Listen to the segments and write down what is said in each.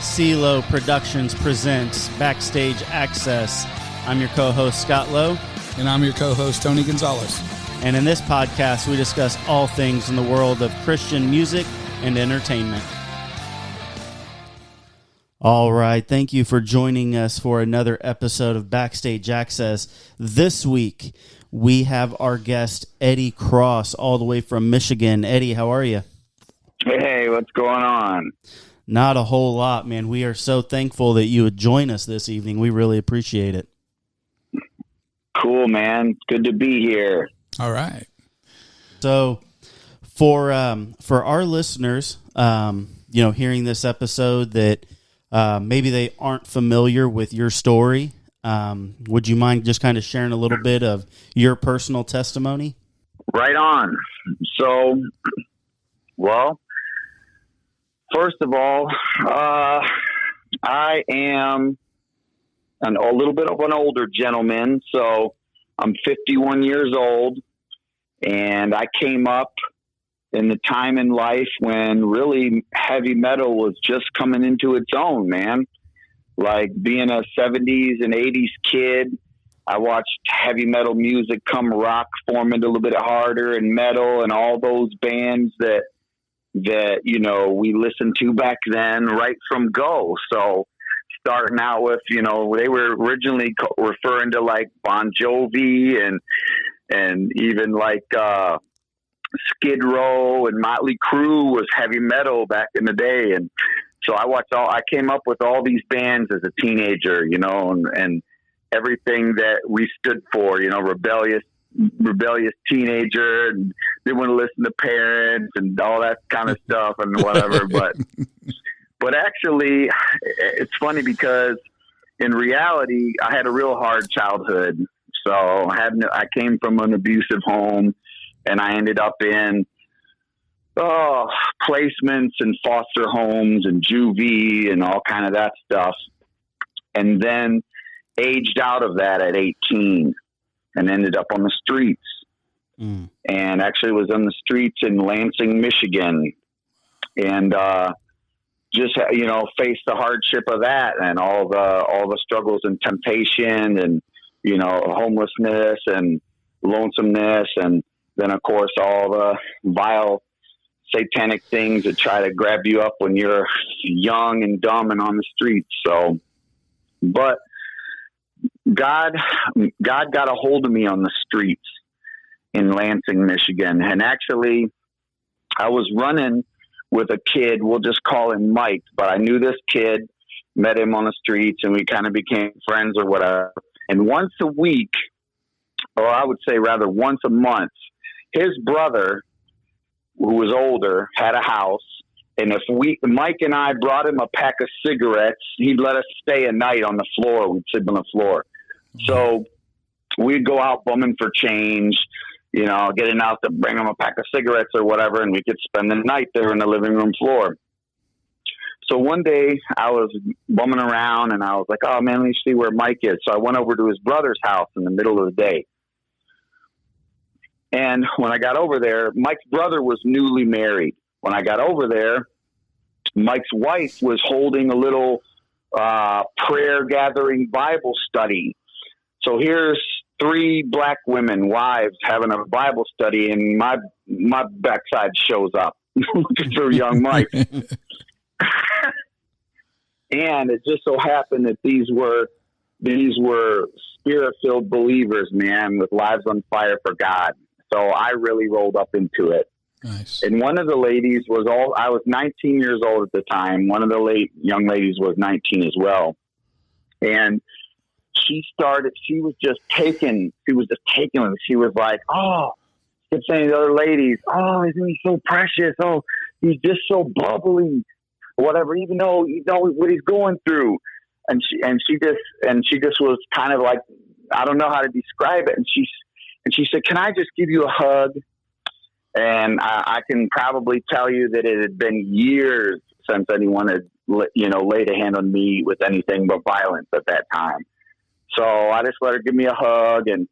CeeLo Productions presents Backstage Access. I'm your co-host, Scott Lowe. And I'm your co-host, Tony Gonzalez. And in this podcast, we discuss all things in the world of Christian music and entertainment. All right, thank you for joining us for another episode of Backstage Access. This week, we have our guest, Eddie Kross, all the way from Michigan. Eddie, how are you? Hey, what's going on? Not a whole lot, man. We are so thankful that you would join us this evening. We really appreciate it. Cool, man. Good to be here. All right. So, for our listeners, hearing this episode that maybe they aren't familiar with your story, would you mind just kind of sharing a little bit of your personal testimony? Right on. So, well, first of all, I am a little bit of an older gentleman, so I'm 51 years old, and I came up in the time in life when really heavy metal was just coming into its own, man. Like being a 70s and 80s kid, I watched heavy metal music come rock form into a little bit harder and metal and all those bands that we listened to back then right from go. So starting out with, they were originally referring to like Bon Jovi and even like Skid Row and Motley Crue was heavy metal back in the day. And so I came up with all these bands as a teenager, and everything that we stood for, rebellious teenager, and didn't want to listen to parents and all that kind of stuff and whatever. But actually, it's funny because in reality, I had a real hard childhood. So I came from an abusive home, and I ended up in placements and foster homes and juvie and all kind of that stuff. And then aged out of that at 18 and ended up on the streets. And actually was on the streets in Lansing, Michigan. And just, faced the hardship of that and all the struggles and temptation and, homelessness and lonesomeness. And then, of course, all the vile satanic things that try to grab you up when you're young and dumb and on the streets. So, but God got a hold of me on the streets in Lansing, Michigan. And actually I was running with a kid, we'll just call him Mike, but I knew this kid, met him on the streets, and we kind of became friends or whatever. And once a week, or I would say rather once a month, his brother, who was older, had a house. And if Mike and I brought him a pack of cigarettes, he'd let us stay a night on the floor. We'd sit on the floor. So we'd go out bumming for change, getting out to bring him a pack of cigarettes or whatever, and we could spend the night there in the living room floor. So one day I was bumming around, and I was like, oh, man, let me see where Mike is. So I went over to his brother's house in the middle of the day. And when I got over there, Mike's brother was newly married. When I got over there, Mike's wife was holding a little prayer gathering Bible study. So here's 3 black women, wives, having a Bible study, and my backside shows up looking for young Mike. And it just so happened that these were spirit-filled believers, man, with lives on fire for God. So I really rolled up into it. Nice. And one of the ladies I was 19 years old at the time. One of the young ladies was 19 as well. And she was just taken with it. She was like, oh, kept saying to the other ladies, oh, isn't he so precious? Oh, he's just so bubbly, whatever, even though you know what he's going through. And she just was kind of like, I don't know how to describe it. And she said, can I just give you a hug? And I can probably tell you that it had been years since anyone had, laid a hand on me with anything but violence at that time. So I just let her give me a hug, and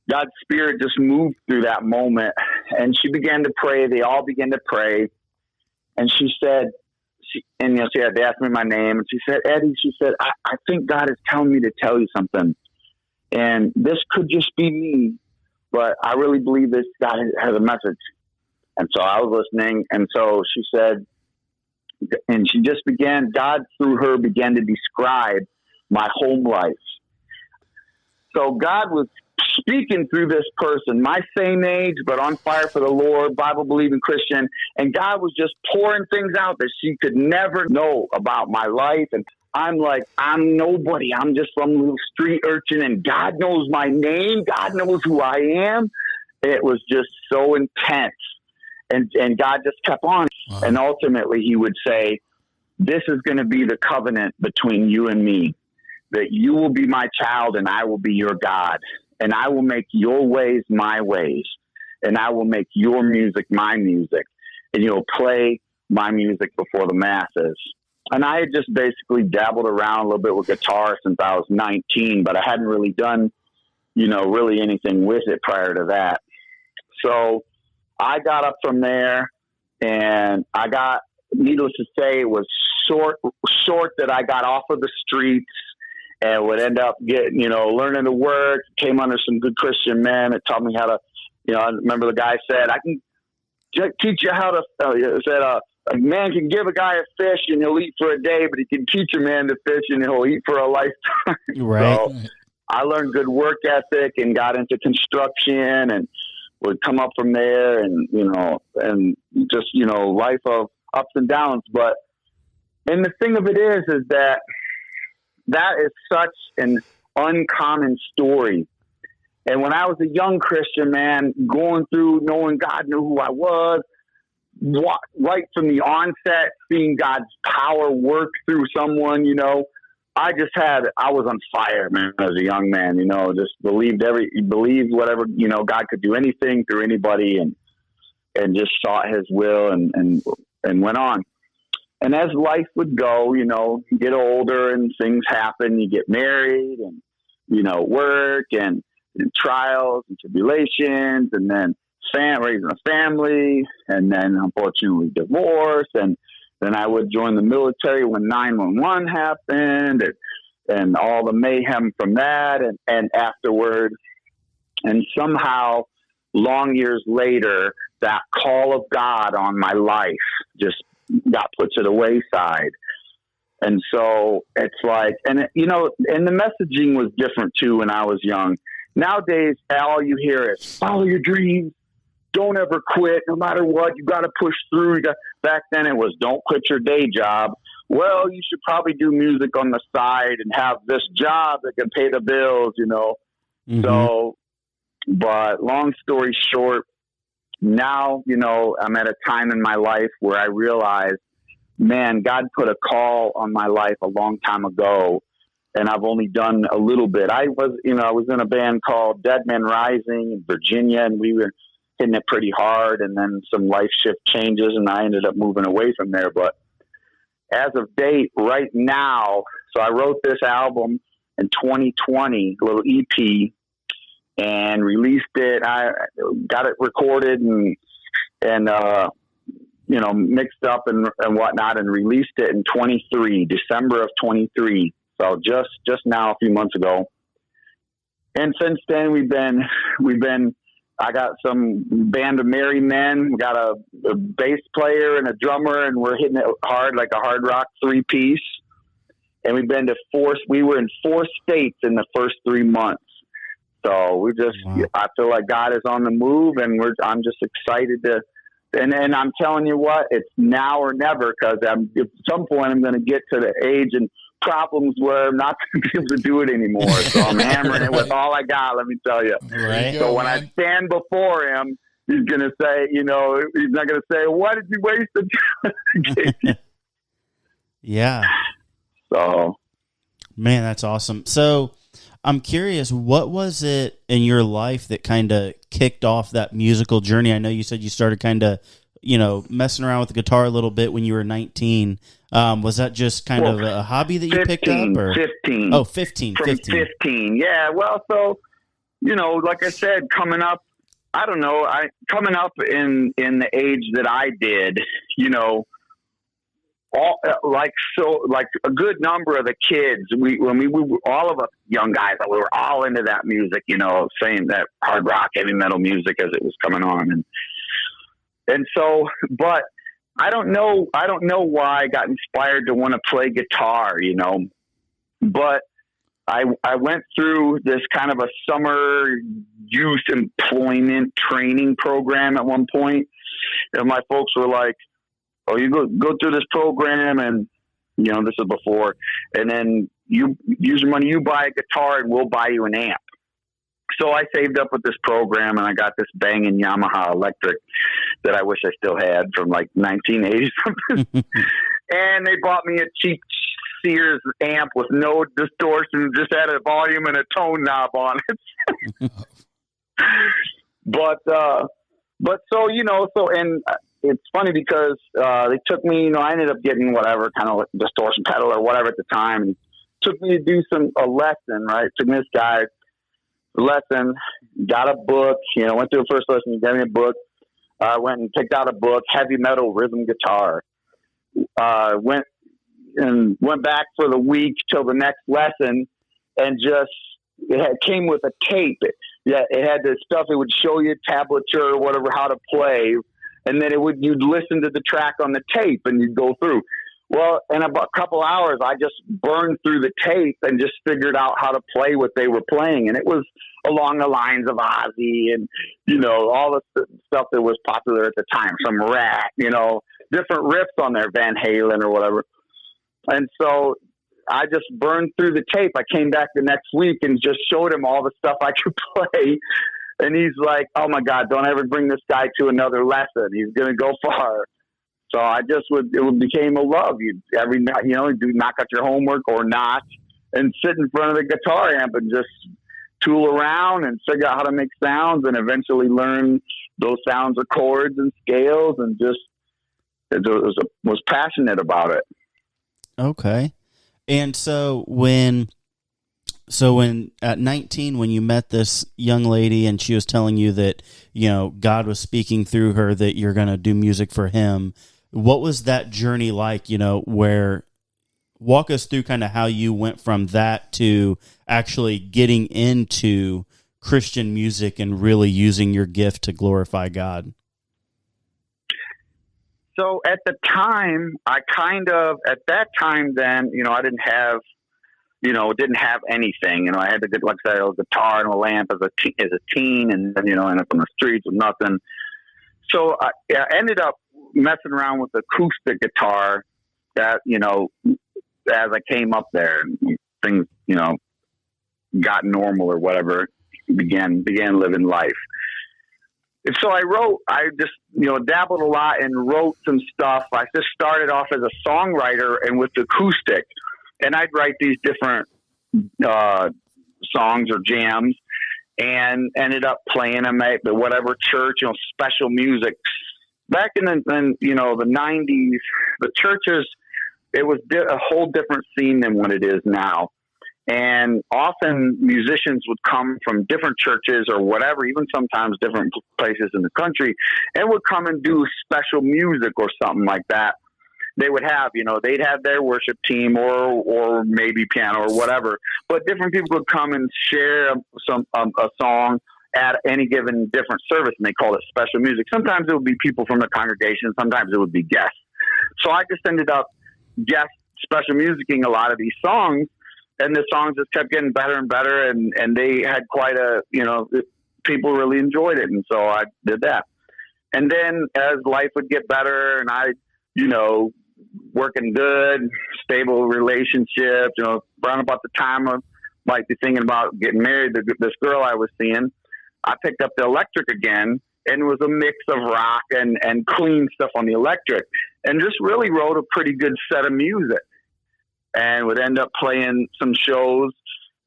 God's Spirit just moved through that moment. And she began to pray. They all began to pray. And she said, she had to ask me my name, and she said, Eddie, she said, I think God is telling me to tell you something. And this could just be me, but I really believe this God has a message. And so I was listening. And so she said, and she just God through her began to describe my home life. So God was speaking through this person, my same age, but on fire for the Lord, Bible believing Christian. And God was just pouring things out that she could never know about my life. And I'm like, I'm nobody. I'm just some little street urchin, and God knows my name. God knows who I am. It was just so intense. And God just kept on. Wow. And ultimately he would say, this is going to be the covenant between you and me, that you will be my child and I will be your God. And I will make your ways my ways. And I will make your music my music. And you'll play my music before the masses. And I had just basically dabbled around a little bit with guitar since I was 19, but I hadn't really done, really anything with it prior to that. So I got up from there, and needless to say, it was short that I got off of the streets and would end up getting, learning to work, came under some good Christian men that taught me how to, I remember the guy said, I can teach you how to, a man can give a guy a fish and he'll eat for a day, but he can teach a man to fish and he'll eat for a lifetime. Right. So I learned good work ethic and got into construction and would come up from there and, and just, life of ups and downs. And the thing of it is that is such an uncommon story. And when I was a young Christian, man, going through knowing God knew who I was, right from the onset, seeing God's power work through someone, I was on fire, man, as a young man, just believed whatever, God could do anything through anybody and just sought his will and went on. And as life would go, you get older and things happen, you get married and, work and trials and tribulations, and then raising a family, and then unfortunately divorce. And then I would join the military when 9/11 happened and all the mayhem from that and afterward. And somehow long years later, that call of God on my life just got put to the wayside. And so it's like, and the messaging was different too when I was young. Nowadays, all you hear is follow your dreams. Don't ever quit. No matter what, you got to push through. Back then it was don't quit your day job. Well, you should probably do music on the side and have this job that can pay the bills, Mm-hmm. So, but long story short, now, I'm at a time in my life where I realize, man, God put a call on my life a long time ago, and I've only done a little bit. I was in a band called Dead Men Rising in Virginia, and we were hitting it pretty hard, and then some life shift changes, and I ended up moving away from there. But as of date, right now, so I wrote this album in 2020, a little EP, and released it. I got it recorded and mixed up and whatnot, and released it in December of 23. So just now, a few months ago. And since then I got some band of merry men. We got a bass player and a drummer, and we're hitting it hard like a hard rock 3-piece. And we were in 4 states in the first 3 months. So wow. I feel like God is on the move, and I'm just excited and I'm telling you what, it's now or never, because at some point I'm going to get to the age and problems where I'm not going to be able to do it anymore. So I'm hammering it with all I got, let me tell you. Right. So when I stand before him, he's going to say, he's not going to say, what did you waste the time? Yeah. So. Man, that's awesome. So I'm curious, what was it in your life that kind of kicked off that musical journey? I know you said you started kind of, messing around with the guitar a little bit when you were 19. Was that just kind of a hobby that you picked up? Or? 15. Oh, 15. From 15. Yeah. Well, so, like I said, coming up, coming up in the age that I did, like a good number of the kids, when we were, all of us young guys, we were all into that music, saying that hard rock, heavy metal music as it was coming on. And so, but I don't know why I got inspired to want to play guitar, but I went through this kind of a summer youth employment training program at one point, and my folks were like, "Oh, you go through this program, and this is before, and then you use your money, you buy a guitar, and we'll buy you an amp." So I saved up with this program, and I got this banging Yamaha electric that I wish I still had from like 1980 something. And they bought me a cheap Sears amp with no distortion, just had a volume and a tone knob on it. But so, and it's funny because they took me, I ended up getting whatever kind of distortion pedal or whatever at the time. And took me to do a lesson, right? Took me this guy lesson, got a book, went through the first lesson, he gave me a book. Went and picked out a book, Heavy Metal Rhythm Guitar. Went back for the week till the next lesson, and came with a tape. It had this stuff. It would show you tablature or whatever, how to play. And then you'd listen to the track on the tape and you'd go through. Well, in about a couple hours, I just burned through the tape and just figured out how to play what they were playing. And it was along the lines of Ozzy and, all the stuff that was popular at the time, some Rat, different riffs on there, Van Halen or whatever. And so I just burned through the tape. I came back the next week and just showed him all the stuff I could play. And he's like, "Oh my God, don't ever bring this guy to another lesson. He's going to go far." So it became a love. Every night, do knock out your homework or not, and sit in front of the guitar amp and just tool around and figure out how to make sounds, and eventually learn those sounds of chords and scales, and just was passionate about it. Okay. And so when at 19, when you met this young lady and she was telling you that, God was speaking through her that you're going to do music for him, what was that journey like, walk us through kind of how you went from that to actually getting into Christian music and really using your gift to glorify God? So at the time, I didn't have anything. I had to get, like I said, a guitar and a lamp as a teen, and then, end up on the streets with nothing. So I ended up messing around with acoustic guitar that, as I came up there and things, got normal or whatever, began living life. And so I just, dabbled a lot and wrote some stuff. I just started off as a songwriter and with acoustic, and I'd write these different songs or jams and ended up playing them at whatever church, special music. Back in the 90s, the churches, it was a whole different scene than what it is now. And often musicians would come from different churches or whatever, even sometimes different places in the country, and would come and do special music or something like that. They would have, they'd have their worship team or maybe piano or whatever, but different people would come and share a song at any given different service, and they call it special music. Sometimes it would be people from the congregation, sometimes it would be guests. So I just ended up guest special musicing a lot of these songs, and the songs just kept getting better and better, and they had quite a, people really enjoyed it, and so I did that. And then as life would get better, and I, working good, stable relationship, around about the time I might be thinking about getting married to this girl I was seeing, I picked up the electric again, and it was a mix of rock and clean stuff on the electric, and just really wrote a pretty good set of music, and would end up playing some shows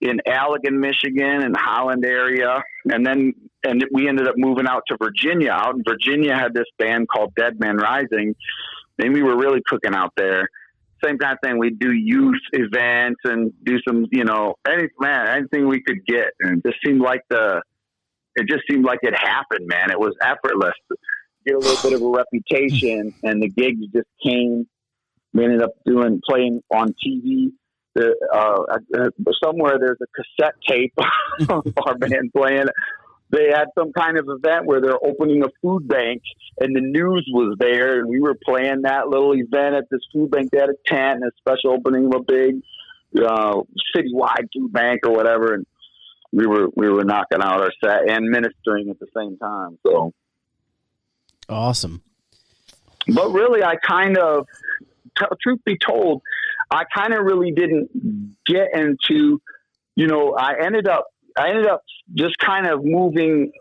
in Allegan, Michigan, and the Holland area. And we ended up moving out to Virginia. Out in Virginia, had this band called Dead Man Rising, and we were really cooking out there. Same kind of thing. We'd do youth events and do some, anything we could get. And it just seemed like it happened, man. It was effortless. Get a little bit of a reputation, and the gigs just came, we ended up playing on TV. Somewhere there's a cassette tape of our band playing. They had some kind of event where they're opening a food bank, and the news was there, and we were playing that little event at this food bank. They had a tent and a special opening of a big citywide food bank or whatever, and we were knocking out our set and ministering at the same time. So awesome. But really, I kind of, truth be told, I kind of really didn't get into, I ended up just kind of moving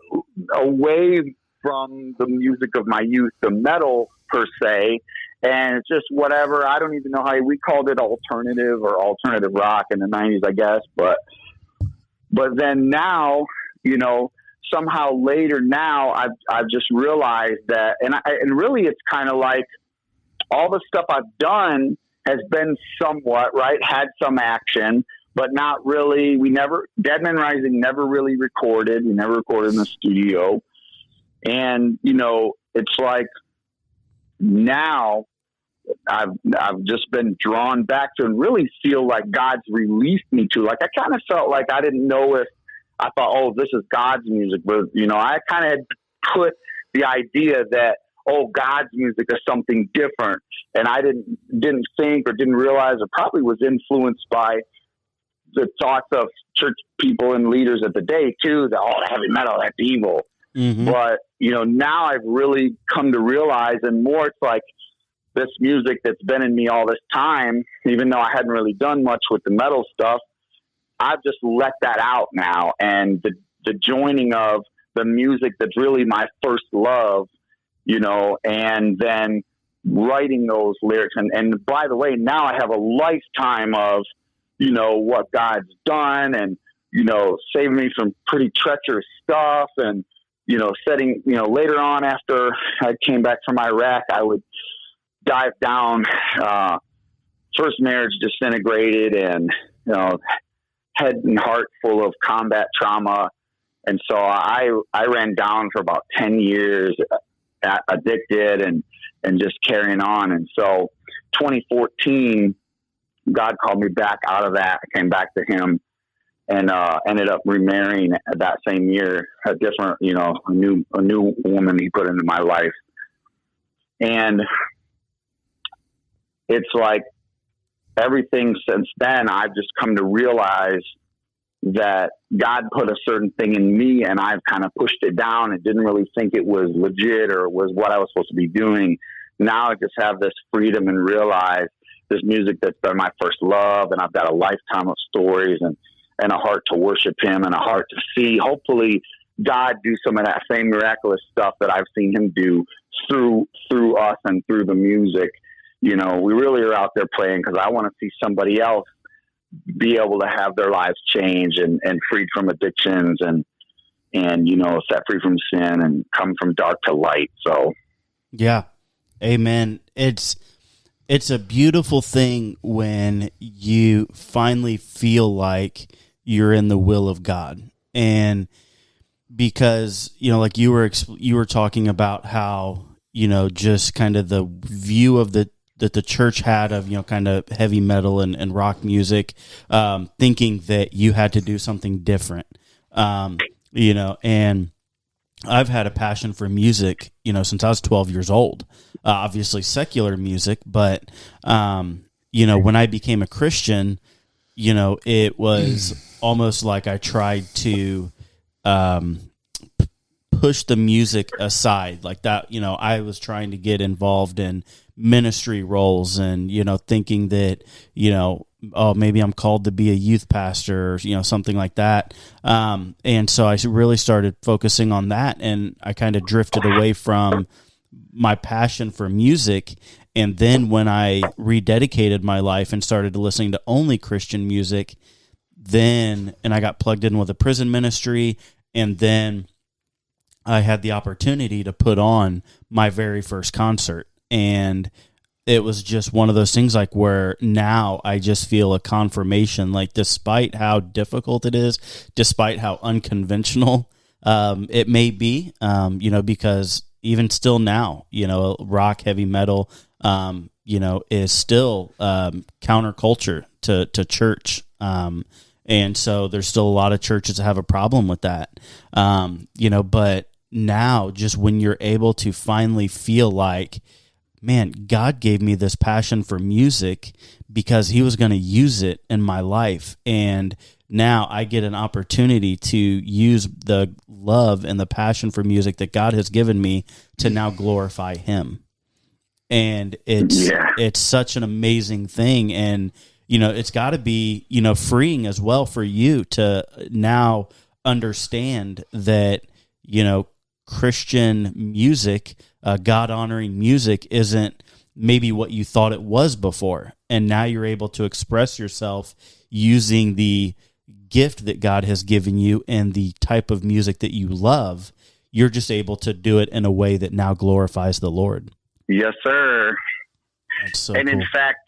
away from the music of my youth, the metal per se, and it's just whatever. I don't even know how we called it, alternative or alternative rock in the 90s, I guess. But then now, somehow later now I've just realized that, and really it's kind of like all the stuff I've done has been somewhat, right, had some action, but not really. Dead Men Rising never really recorded. We never recorded in the studio. And, it's like now I've just been drawn back to and really feel like God's released me to. Like I kind of felt like I didn't know if I thought, oh, this is God's music. But, I kind of had put the idea that, oh, God's music is something different. And I didn't think or didn't realize, or probably was influenced by the thoughts of church people and leaders of the day too, that, oh, heavy metal, that's evil. Mm-hmm. But, now I've really come to realize, and more it's like this music that's been in me all this time, even though I hadn't really done much with the metal stuff, I've just let that out now. And the joining of the music that's really my first love, and then writing those lyrics. And by the way, now I have a lifetime of, what God's done and, saving me from pretty treacherous stuff. And, setting, later on after I came back from Iraq, I would dive down, first marriage disintegrated and, head and heart full of combat trauma. And so I ran down for about 10 years, addicted and just carrying on. And so 2014, God called me back out of that. I came back to him and ended up remarrying that same year, a different, a new woman he put into my life. And it's like everything since then, I've just come to realize that God put a certain thing in me and I've kind of pushed it down and didn't really think it was legit or was what I was supposed to be doing. Now I just have this freedom and realize this music that's been my first love, and I've got a lifetime of stories and a heart to worship him and a heart to see, hopefully, God do some of that same miraculous stuff that I've seen him do through us and through the music. We really are out there playing because I want to see somebody else be able to have their lives change and freed from addictions and set free from sin and come from dark to light. So, yeah, amen. It's a beautiful thing when you finally feel like you're in the will of God. And because, like you were talking about how, just kind of the view of that the church had of, kind of heavy metal and rock music, thinking that you had to do something different, and I've had a passion for music, since I was 12 years old, obviously secular music, but, when I became a Christian, it was almost like I tried to, push the music aside like that. I was trying to get involved in ministry roles and, thinking that, oh, maybe I'm called to be a youth pastor or, something like that. And so I really started focusing on that, and I kind of drifted away from my passion for music. And then when I rededicated my life and started listening to only Christian music, and I got plugged in with a prison ministry, and then I had the opportunity to put on my very first concert. And it was just one of those things like where now I just feel a confirmation, like despite how difficult it is, despite how unconventional it may be, because even still now, rock, heavy metal, is still counterculture to church. And so there's still a lot of churches that have a problem with that. But now just when you're able to finally feel like, man, God gave me this passion for music because he was going to use it in my life. And now I get an opportunity to use the love and the passion for music that God has given me to now glorify him. And it's such an amazing thing. And, it's got to be, freeing as well for you to now understand that, Christian music, God-honoring music isn't maybe what you thought it was before. And now you're able to express yourself using the gift that God has given you and the type of music that you love. You're just able to do it in a way that now glorifies the Lord. Yes, sir. That's so and cool. in fact,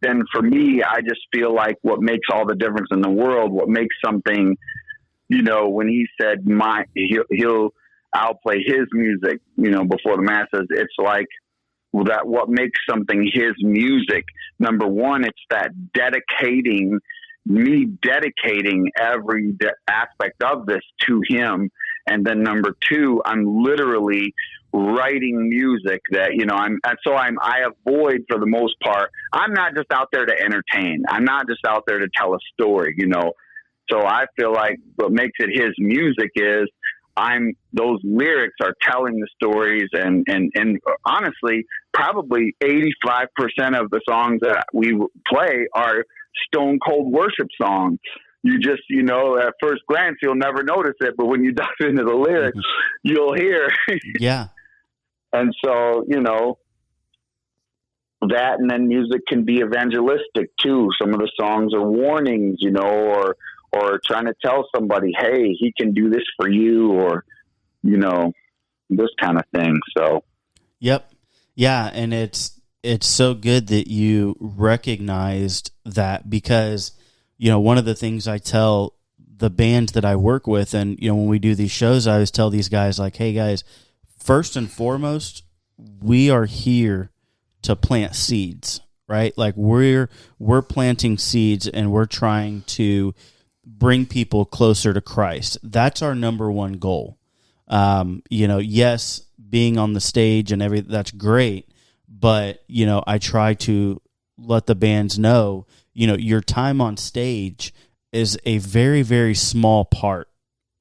then for me, I just feel like what makes all the difference in the world, what makes something, when he said I'll play his music, before the masses, it's like that. What makes something his music? Number one, it's that dedicating every aspect of this to him. And then number two, I'm literally writing music that, I avoid, for the most part. I'm not just out there to entertain. I'm not just out there to tell a story, So I feel like what makes it his music is those lyrics are telling the stories, and honestly, probably 85% of the songs that we play are stone cold worship songs. You just, at first glance, you'll never notice it, but when you dive into the lyrics, you'll hear. Yeah. And so, that, and then music can be evangelistic too. Some of the songs are warnings, or trying to tell somebody, hey, he can do this for you, or, this kind of thing. So, yep. Yeah. And it's so good that you recognized that, because, one of the things I tell the bands that I work with, and, when we do these shows, I always tell these guys, like, hey guys, first and foremost, we are here to plant seeds, right? Like we're planting seeds, and we're trying to bring people closer to Christ. That's our number one goal. Yes, being on the stage and everything, that's great. But, I try to let the bands know, your time on stage is a very, very small part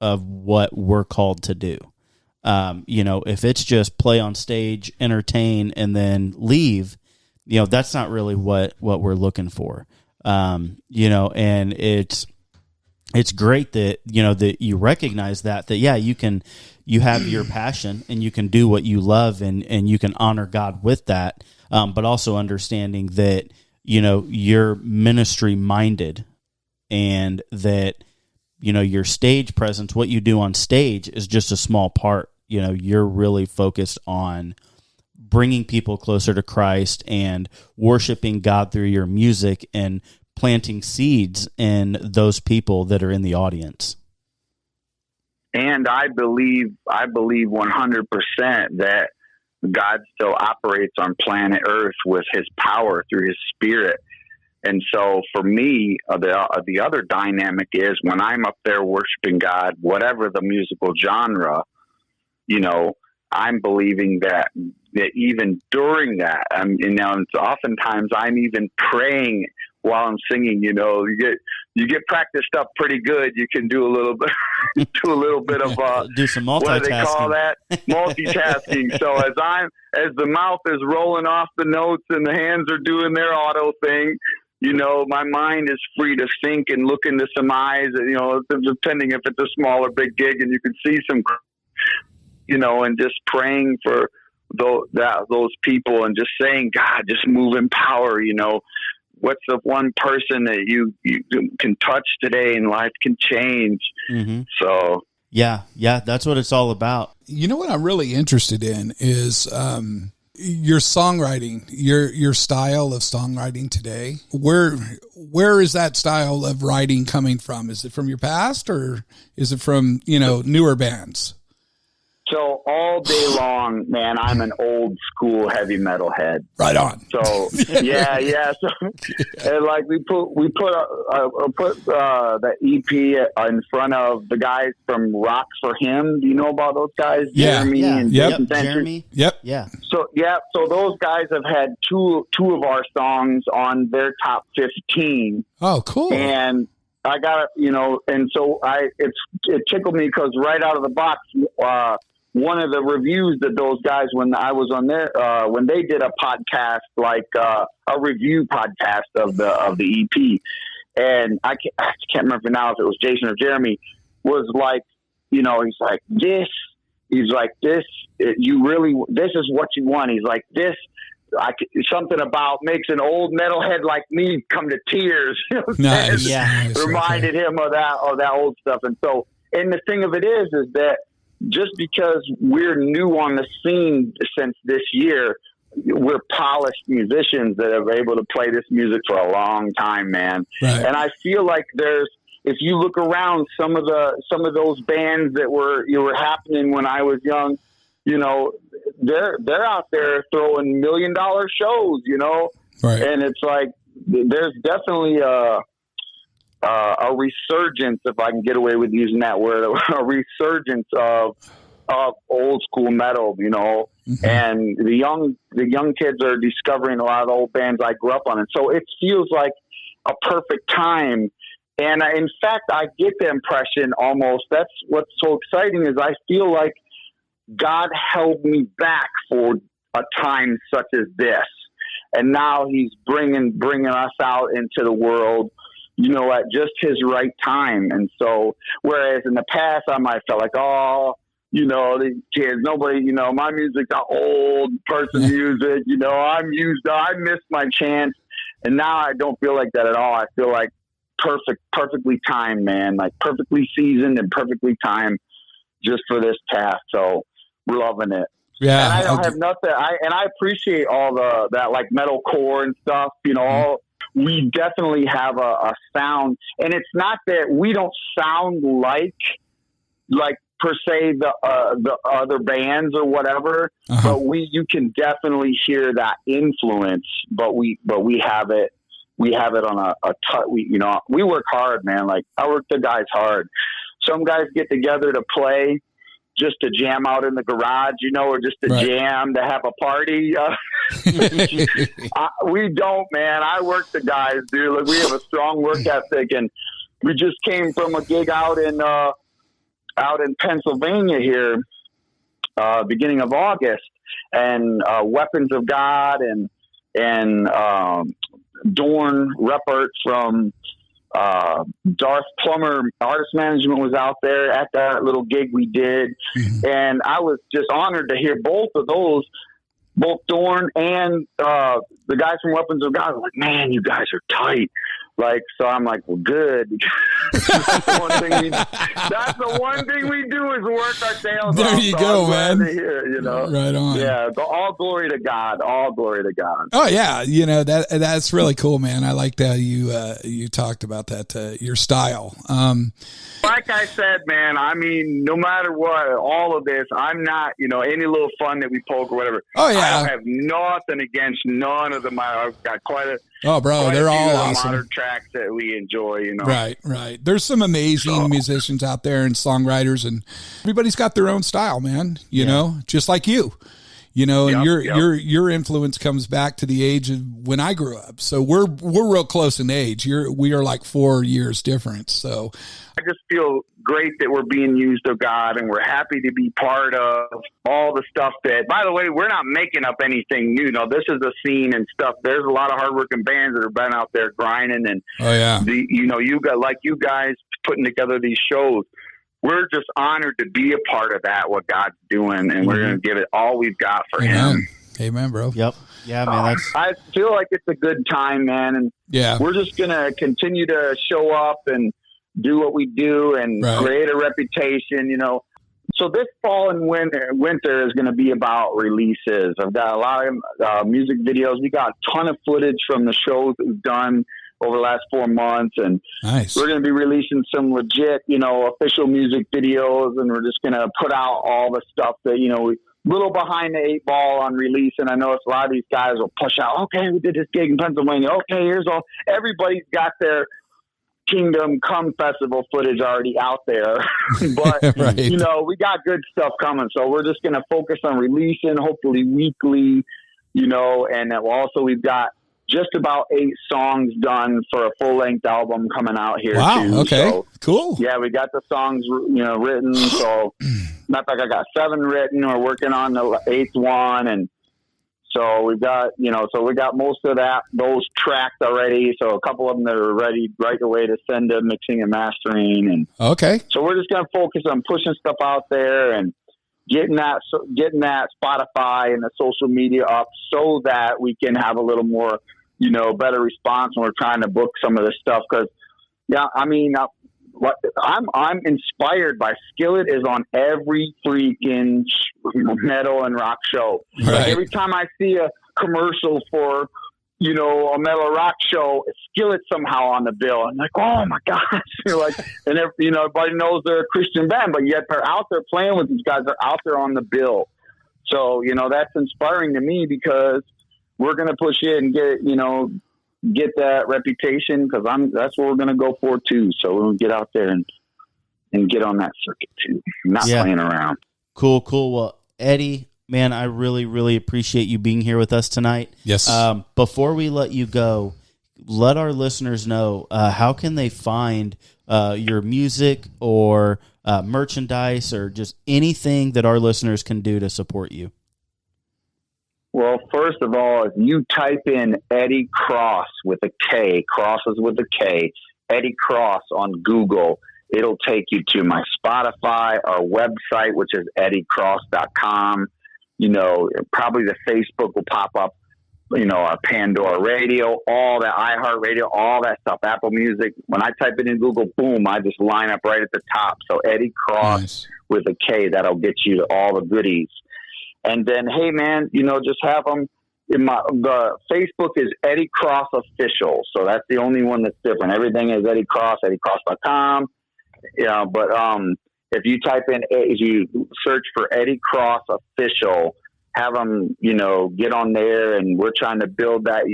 of what we're called to do. If it's just play on stage, entertain, and then leave, that's not really what we're looking for. And it's great that, that you recognize that yeah, you have your passion and you can do what you love, and you can honor God with that. But also understanding that, you're ministry minded, and that, your stage presence, what you do on stage is just a small part. You're really focused on bringing people closer to Christ and worshiping God through your music and planting seeds in those people that are in the audience. And I believe 100% that God still operates on planet Earth with his power through his spirit. And so for me, the other dynamic is when I'm up there worshiping God, whatever the musical genre, I'm believing that even during that, it's oftentimes I'm even praying while I'm singing. You get practiced up pretty good. You can do a little bit, do some multitasking. What do they call that? Multitasking. So as the mouth is rolling off the notes and the hands are doing their auto thing, my mind is free to think and look into some eyes. Depending if it's a small or big gig, and you can see some, and just praying for those people, and just saying, God, just move in power. What's the one person that you can touch today and life can change? Mm-hmm. So yeah, that's what it's all about. What I'm really interested in is your songwriting, your style of songwriting today. Where is that style of writing coming from? Is it from your past, or is it from newer bands? So all day long, man, I'm an old school heavy metal head. Right on. So yeah. So and like we put the EP in front of the guys from Rock for Him. Do you know about those guys? Yeah. Jeremy and Jeremy. Yep. Yeah. So those guys have had two of our songs on their top 15. Oh, cool. And I got and so it tickled me because right out of the box, one of the reviews that those guys, when I was on there, when they did a podcast, like a review podcast of the EP, and I can't remember now if it was Jason or Jeremy, was like, he's like, this is what you want. He's like, this, something about makes an old metalhead like me come to tears. Nice. Nice. Reminded him of that old stuff. And so, and the thing of it is that just because we're new on the scene since this year, we're polished musicians that are able to play this music for a long time, man. Right. And I feel like if you look around some of those bands that were happening when I was young, they're out there throwing $1 million shows, Right. And it's like, there's definitely a resurgence, if I can get away with using that word, a resurgence of old school metal, Mm-hmm. and the young kids are discovering a lot of the old bands I grew up on. And so it feels like a perfect time. And in fact, I get the impression almost, that's what's so exciting, is I feel like God held me back for a time such as this. And now he's bringing us out into the world, at just his right time. And so, whereas in the past, I might have felt like, these kids, nobody, my music's not old person music, I missed my chance. And now I don't feel like that at all. I feel like perfectly timed, man, like perfectly seasoned and perfectly timed just for this path. So we're loving it. Yeah. And I don't have nothing. I appreciate all that like metalcore and stuff, we definitely have a sound, and it's not that we don't sound like per se the other bands or whatever, but you can definitely hear that influence, but we have it on we work hard, man. Like I work the guys hard. Some guys get together to play just to jam out in the garage, or just to jam, to have a party. We don't, man. I work the guys, dude. Like we have a strong work ethic, and we just came from a gig out in Pennsylvania here, beginning of August, and Weapons of God and Dorn Ruppert from Darth Plummer Artist Management was out there at that little gig we did. Mm-hmm. And I was just honored to hear both Dorn and the guys from Weapons of God. I was like, man, you guys are tight. Like, so I'm like, well, good. That's the one thing we do is work our tails off. There you go, man. Hear, Right on. Yeah. All glory to God. All glory to God. Oh yeah. That's really cool, man. I liked how you talked about that, your style. Like I said, man, I mean, no matter what, all of this, I'm not, any little fun that we poke or whatever. Oh yeah. I don't have nothing against none of them. I've got they're all awesome. Modern tracks that we enjoy, Right. There's some amazing musicians out there and songwriters, and everybody's got their own style, man. You know, just like you. And your influence comes back to the age of when I grew up. So we're real close in age. We are like 4 years difference. So I just feel great that we're being used of God, and we're happy to be part of all the stuff that, by the way, we're not making up anything new. No, this is a scene and stuff. There's a lot of hardworking bands that have been out there grinding, and you guys putting together these shows. We're just honored to be a part of that, what God's doing, and we're going to give it all we've got for Him. Amen, bro. Yep. Yeah, man. I feel like it's a good time, man, and we're just going to continue to show up and do what we do and create a reputation, So this fall and winter is going to be about releases. I've got a lot of music videos. We got a ton of footage from the shows that we've done over the last 4 months. And nice. We're going to be releasing some legit, official music videos, and we're just going to put out all the stuff that, little behind the 8 ball on release. And I know a lot of these guys will push out, okay, we did this gig in Pennsylvania. Okay, here's all, everybody's got their Kingdom Come Festival footage already out there. But, right. we got good stuff coming. So we're just going to focus on releasing, hopefully weekly, and also we've got just about 8 songs done for a full-length album coming out here. Wow. Too. Okay. So, cool. Yeah, we got the songs, written. So, matter of fact, I got 7 written. We're working on the 8th one, and so we've got, so we got most of those tracks already. So a couple of them that are ready right away to send to mixing and mastering, and okay. So we're just going to focus on pushing stuff out there and getting that Spotify and the social media up so that we can have a little more, better response when we're trying to book some of this stuff. Cause I'm inspired by Skillet is on every freaking metal and rock show. Right. Like every time I see a commercial for, a metal rock show, Skillet's somehow on the bill. I'm like, oh my gosh. And everybody knows they're a Christian band, but yet they're out there playing with these guys. They're out there on the bill. So, that's inspiring to me because we're going to push it and get that reputation, because that's what we're going to go for too. So we'll get out there and get on that circuit too. Not playing around. Cool. Well, Eddie, man, I really, really appreciate you being here with us tonight. Yes. Before we let you go, let our listeners know how can they find your music or merchandise or just anything that our listeners can do to support you. Well, first of all, if you type in Eddie Kross with a K, Kross is with a K, Eddie Kross on Google, it'll take you to my Spotify, our website, which is eddiekross.com. Probably the Facebook will pop up, our Pandora Radio, all that, iHeartRadio, all that stuff, Apple Music. When I type it in Google, boom, I just line up right at the top. So Eddie Kross with a K, that'll get you to all the goodies. And then, hey, man, just have them. The Facebook is Eddie Kross Official. So that's the only one that's different. Everything is Eddie Kross, EddieKross.com. But if you if you search for Eddie Kross Official, have them, get on there, and we're trying to build that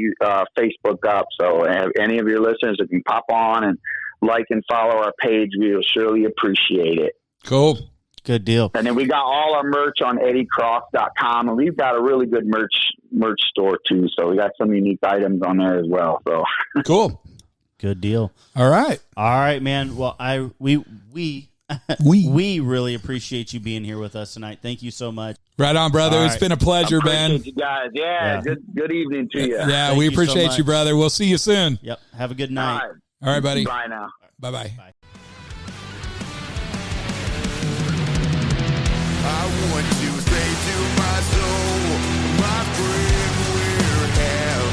Facebook up. So any of your listeners that can pop on and like and follow our page, we will surely appreciate it. Cool. Good deal. And then we got all our merch on eddiekross.com, and we've got a really good merch store too. So we got some unique items on there as well. So cool. Good deal. All right, man. Well, we really appreciate you being here with us tonight. Thank you so much. Right on, brother. All It's been a pleasure, man. You guys. Yeah. Good evening to you. Yeah, Thank we you so appreciate much. you, brother. We'll see you soon. Yep. Have a good night. All right, buddy. Bye now. Bye-bye. Bye. I want to say to my soul, my friend, we're hell.